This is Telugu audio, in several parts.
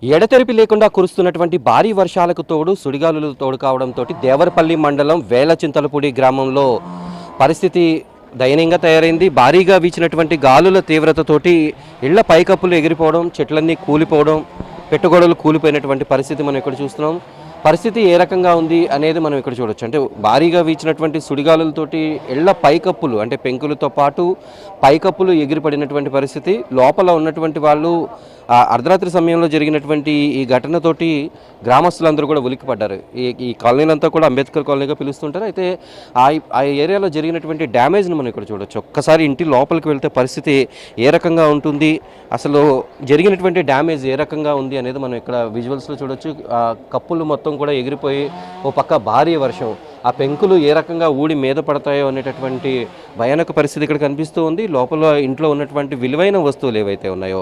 ఎడతెరిపి లేకుండా కురుస్తున్నటువంటి భారీ వర్షాలకు తోడు సుడిగాలులు తోడు కావడంతో దేవరపల్లి మండలం వేలచింతలపూడి గ్రామంలో పరిస్థితి దయనీయంగా తయారైంది. భారీగా వీచినటువంటి గాలుల తీవ్రతతోటి ఇళ్ల పైకప్పులు ఎగిరిపోవడం, చెట్లన్నీ కూలిపోవడం, పెట్టుగోడలు కూలిపోయినటువంటి పరిస్థితి మనం ఇక్కడ చూస్తున్నాం. పరిస్థితి ఏ రకంగా ఉంది అనేది మనం ఇక్కడ చూడొచ్చు. అంటే భారీగా వీచినటువంటి సుడిగాలులతోటి ఇళ్ల పైకప్పులు అంటే పెంకులతో పాటు పైకప్పులు ఎగిరిపడినటువంటి పరిస్థితి. లోపల ఉన్నటువంటి వాళ్ళు అర్ధరాత్రి సమయంలో జరిగినటువంటి ఈ ఘటనతోటి గ్రామస్తులందరూ కూడా ఉలిక్కిపడ్డారు. ఈ కాలనీలంతా కూడా అంబేద్కర్ కాలనీగా పిలుస్తుంటారు. అయితే ఆ ఏరియాలో జరిగినటువంటి డ్యామేజ్ని మనం ఇక్కడ చూడొచ్చు. ఒక్కసారి ఇంటి లోపలికి వెళ్తే పరిస్థితి ఏ రకంగా ఉంటుంది, అసలు జరిగినటువంటి డ్యామేజ్ ఏ రకంగా ఉంది అనేది మనం ఇక్కడ విజువల్స్లో చూడొచ్చు. కప్పులు మొత్తం కూడా ఎగిరిపోయి ఓ పక్క భారీ వర్షం, ఆ పెంకులు ఏ రకంగా ఊడి మీద పడతాయో అనేటటువంటి భయానక పరిస్థితి ఇక్కడ కనిపిస్తూ ఉంది. లోపల ఇంట్లో ఉన్నటువంటి విలువైన వస్తువులు ఏవైతే ఉన్నాయో,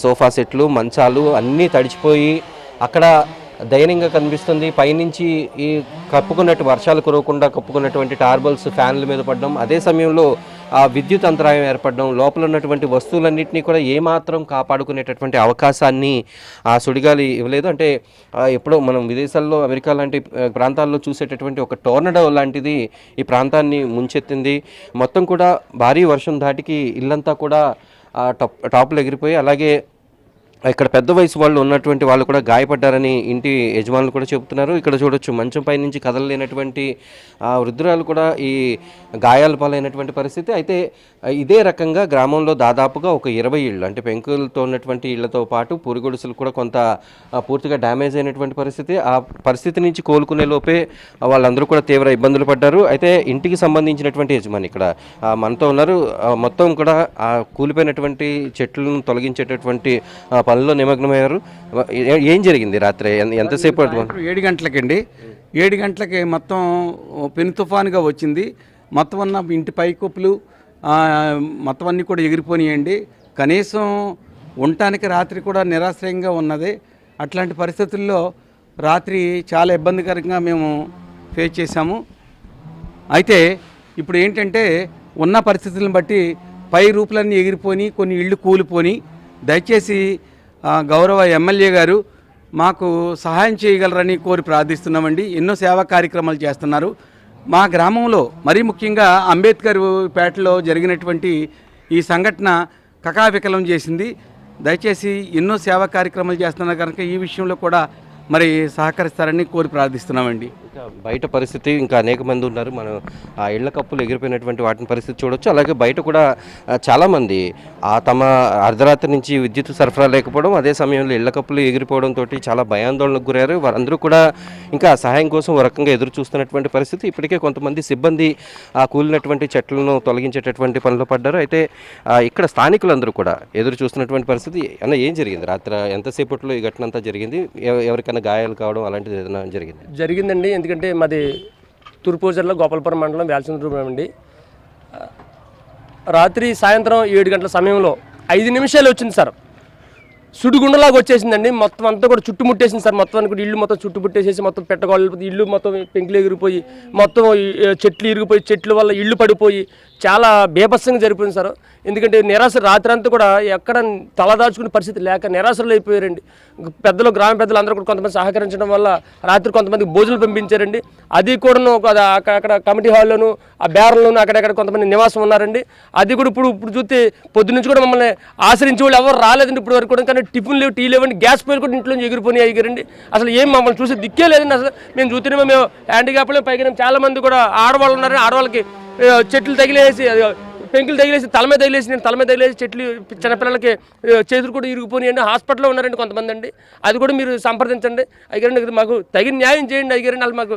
సోఫా సెట్లు, మంచాలు అన్నీ తడిచిపోయి అక్కడ దయనీయంగా కనిపిస్తుంది. పైనుంచి ఈ కప్పుకున్నట్టు వర్షాలు కురవకుండా కప్పుకున్నటువంటి టార్బల్స్ ఫ్యాన్ల మీద పడడం, అదే సమయంలో ఆ విద్యుత్ అంతరాయం ఏర్పడడం, లోపల ఉన్నటువంటి వస్తువులన్నింటినీ కూడా ఏమాత్రం కాపాడుకునేటటువంటి అవకాశాన్ని ఆ సుడిగాలి ఇవ్వలేదు. అంటే ఎప్పుడో మనం విదేశాల్లో, అమెరికా లాంటి ప్రాంతాల్లో చూసేటటువంటి ఒక టోర్నడో లాంటిది ఈ ప్రాంతాన్ని ముంచెత్తింది. మొత్తం కూడా భారీ వర్షం ధాటికి ఇల్లంతా కూడా టాపులు ఎగిరిపోయి, అలాగే ఇక్కడ పెద్ద వయసు వాళ్ళు ఉన్నటువంటి వాళ్ళు కూడా గాయపడ్డారని ఇంటి యజమానులు కూడా చెబుతున్నారు. ఇక్కడ చూడొచ్చు మంచంపై నుంచి కదలలేనటువంటి వృద్ధురాలు కూడా ఈ గాయాల పాలైనటువంటి పరిస్థితి. అయితే ఇదే రకంగా గ్రామంలో దాదాపుగా ఒక 20 ఇళ్ళు అంటే పెంకులతో ఉన్నటువంటి ఇళ్లతో పాటు పూరిగొడుసులు కూడా కొంత పూర్తిగా డ్యామేజ్ అయినటువంటి పరిస్థితి. ఆ పరిస్థితి నుంచి కోలుకునే లోపే వాళ్ళందరూ కూడా తీవ్ర ఇబ్బందులు పడ్డారు. అయితే ఇంటికి సంబంధించినటువంటి యజమాని ఇక్కడ మనతో ఉన్నారు. మొత్తం కూడా ఆ కూలిపోయినటువంటి చెట్లను తొలగించేటటువంటి పనుల్లో నిమగ్నమయ్యారు. ఏం జరిగింది రాత్రి, ఎంతసేపు? 7 గంటలకండి. 7 గంటలకి మొత్తం పెను తుఫానుగా వచ్చింది. మొత్తం ఉన్న ఇంటి పైకప్పులు మొత్తం అన్నీ కూడా ఎగిరిపోయినాయండి. కనీసం ఉండటానికి రాత్రి కూడా నిరాశ్రయంగా ఉన్నది. అట్లాంటి పరిస్థితుల్లో రాత్రి చాలా ఇబ్బందికరంగా మేము ఫేస్ చేశాము. అయితే ఇప్పుడు ఏంటంటే ఉన్న పరిస్థితులను బట్టి పై రూపులన్నీ ఎగిరిపోయి కొన్ని ఇళ్ళు కూలిపోయి, దయచేసి గౌరవ ఎమ్మెల్యే గారు మాకు సహాయం చేయగలరని కోరి ప్రార్థిస్తున్నామండి. ఎన్నో సేవా కార్యక్రమాలు చేస్తున్నారు. మా గ్రామంలో మరీ ముఖ్యంగా అంబేద్కర్ పేటలో జరిగినటువంటి ఈ సంఘటన కకావికలం చేసింది. దయచేసి ఎన్నో సేవా కార్యక్రమాలు చేస్తున్నారు కనుక ఈ విషయంలో కూడా మరి సహకరిస్తారని కోరి ప్రార్థిస్తున్నామండి. బయట పరిస్థితి ఇంకా అనేక మంది ఉన్నారు. మనం ఆ ఇళ్ల కప్పులు ఎగిరిపోయినటువంటి వాటిని పరిస్థితి చూడొచ్చు. అలాగే బయట కూడా చాలామంది తమ అర్ధరాత్రి నుంచి విద్యుత్ సరఫరా లేకపోవడం, అదే సమయంలో ఇళ్ల కప్పులు ఎగిరిపోవడంతో చాలా భయాందోళనకు గురయ్యారు. వారందరూ కూడా ఇంకా సహాయం కోసం ఒక రకంగా ఎదురు చూస్తున్నటువంటి పరిస్థితి. ఇప్పటికే కొంతమంది సిబ్బంది ఆ కూలినటువంటి చెట్లను తొలగించేటటువంటి పనిలో పడ్డారు. అయితే ఇక్కడ స్థానికులందరూ కూడా ఎదురు చూస్తున్నటువంటి పరిస్థితి. అన్న, ఏం జరిగింది రాత్రి? ఎంతసేపట్లో ఈ ఘటన అంతా జరిగింది? ఎవరికైనా గాయాలు కావడం అలాంటిది ఏదైనా జరిగిందండి? ఎందుకంటే మాది తూర్పుగోదావరి గోపాలపురం మండలం వేలచింతలపూడి అండి. రాత్రి సాయంత్రం 7 గంటల సమయంలో 5 నిమిషాలు వచ్చింది సార్. సుడిగుండలాగా వచ్చేసిందండి. మొత్తం అంతా కూడా చుట్టుముట్టేసింది సార్. మొత్తం కూడా ఇల్లు మొత్తం చుట్టుముట్టేసేసి మొత్తం పెట్టగోళ్ళు, ఇల్లు మొత్తం పెంకులు ఎగిరిపోయి, మొత్తం చెట్లు ఇరిగిపోయి, చెట్ల వల్ల ఇల్లు పడిపోయి చాలా బేభత్సంగా జరిపోయింది సార్. ఎందుకంటే నిరాశ రాత్రి అంతా కూడా ఎక్కడ తలదాచుకునే పరిస్థితి లేక నిరాశలు అయిపోయారండి. పెద్దలు, గ్రామ పెద్దలు అందరూ కూడా కొంతమంది సహకరించడం వల్ల రాత్రి కొంతమందికి భోజనాలు పంపించారండి. అది కూడాను అక్కడ కమిటీ హాల్లోను, ఆ బేరంలోను అక్కడెక్కడ కొంతమంది నివాసం ఉన్నారండి. అది కూడా ఇప్పుడు చూస్తే పొద్దు నుంచి కూడా మమ్మల్ని ఆశ్రయించే వాళ్ళు ఎవరు రాలేదండి ఇప్పుడు వరకు కూడా. కానీ టిఫిన్ లేవు, టీ లేవండి, గ్యాస్ పొయ్యిలు కూడా ఇంట్లో ఎగిరిపోయి అసలు ఏం మమ్మల్ని చూసి దిక్కే లేదండి. అసలు మేము చూస్తేనేమో మేము హ్యాండిక్యాప్లో పైగా చాలా మంది కూడా ఆడవాళ్ళు ఉన్నారని ఆడవాళ్ళకి చెట్లు తగిలేసి, పెంకులు తగిలేసి, తల మీద తగిలేసి చెట్లు చిన్నపిల్లలకి చేతులు కూడా ఇరిగిపోయినాయండి. హాస్పిటల్లో ఉన్నారండి కొంతమంది అండి. అది కూడా మీరు సంప్రదించండి అయ్యారండి. మాకు తగిన న్యాయం చేయండి అయ్యారండి. వాళ్ళు మాకు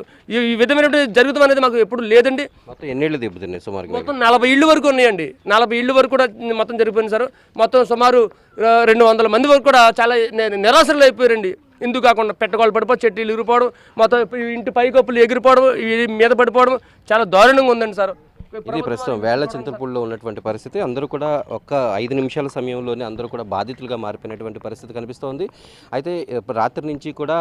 ఈ విధమైనటువంటి జరుగుతాం అనేది మాకు ఎప్పుడు లేదండి. మొత్తం ఎన్ని ఇళ్ళు దెబ్బతిన్నాయి? సుమారు మొత్తం 40 ఇళ్ళు వరకు ఉన్నాయండి. 40 ఇళ్ళు వరకు కూడా మొత్తం జరిగిపోయింది సార్. మొత్తం సుమారు 200 మంది వరకు కూడా చాలా నిరాశలు అయిపోయారండి. ఇందుకు కాకుండా పెట్టగోళ్ళు పడిపోవడం, చెట్లు ఇరిగిపోవడం, మొత్తం ఇంటి పైకప్పులు ఎగిరిపోవడం, మీద పడిపోవడం చాలా దారుణంగా ఉందండి సార్. ఇది ప్రస్తుతం వేళ్ల చింతలపూడిలో ఉన్నటువంటి పరిస్థితి. అందరూ కూడా ఒక్క 5 నిమిషాల సమయంలోనే అందరూ కూడా బాధితులుగా మారిపోయినటువంటి పరిస్థితి కనిపిస్తోంది. అయితే రాత్రి నుంచి కూడా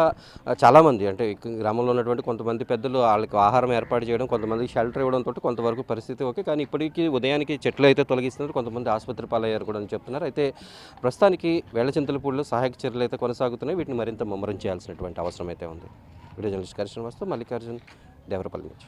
చాలామంది అంటే గ్రామంలో ఉన్నటువంటి కొంతమంది పెద్దలు వాళ్ళకి ఆహారం ఏర్పాటు చేయడం, కొంతమందికి షెల్టర్ ఇవ్వడంతో కొంతవరకు పరిస్థితి ఓకే. కానీ ఇప్పటికీ ఉదయానికి చెట్లు అయితే తొలగిస్తున్నారు, కొంతమంది ఆసుపత్రి పాలయ్యారు కూడా అని చెప్తున్నారు. అయితే ప్రస్తుతానికి వేళ్ల చింతలపూడిలో సహాయక చర్యలు అయితే కొనసాగుతున్నాయి. వీటిని మరింత ముమ్మరం చేయాల్సినటువంటి అవసరం అయితే ఉంది. వీడియో జర్నలిస్ట్ కరిశ్రీనివాస్తో మల్లికార్జున్, దేవరపల్లి నుంచి.